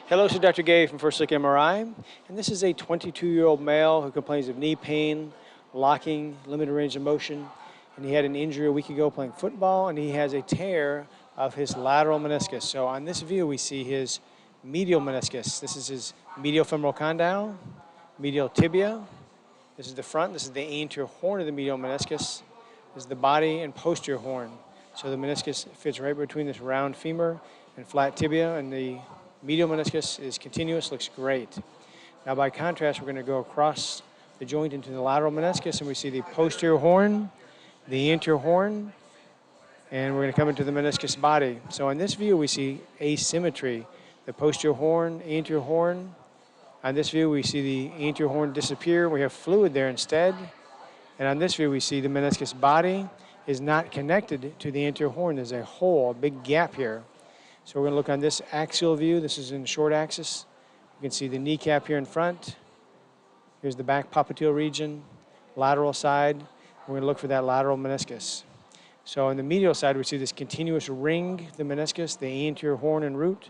Hello, this is Dr. Gay from First Look MRI, and this is a 22-year-old male who complains of knee pain, locking, limited range of motion, and he had an injury a week ago playing football, and he has a tear of his lateral meniscus. So on this view, we see his medial meniscus. This is his medial femoral condyle, medial tibia. This is the front. This is the anterior horn of the medial meniscus. This is the body and posterior horn. So the meniscus fits right between this round femur and flat tibia, and the medial meniscus is continuous, looks great. Now by contrast, we're going to go across the joint into the lateral meniscus, and we see the posterior horn, the anterior horn, and we're going to come into the meniscus body. So in this view, we see asymmetry. The posterior horn, anterior horn. On this view, we see the anterior horn disappear. We have fluid there instead. And on this view, we see the meniscus body is not connected to the anterior horn. There's a hole, a big gap here. So we're going to look on this axial view. This is in the short axis. You can see the kneecap here in front. Here's the back popliteal region, lateral side. We're going to look for that lateral meniscus. So on the medial side, we see this continuous ring, the meniscus, the anterior horn and root.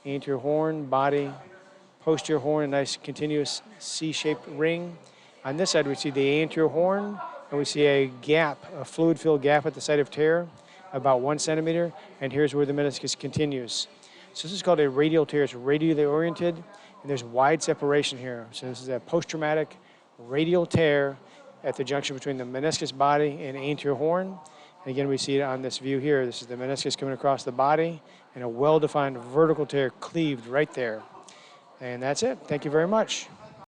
Anterior horn, body, posterior horn, a nice continuous C-shaped ring. On this side, we see the anterior horn, and we see a gap, a fluid-filled gap at the site of tear, about 1 centimeter, and here's where the meniscus continues. So this is called a radial tear. It's radially oriented, and there's wide separation here. So this is a post-traumatic radial tear at the junction between the meniscus body and anterior horn. And again, we see it on this view here. This is the meniscus coming across the body, and a well-defined vertical tear cleaved right there. And that's it. Thank you very much.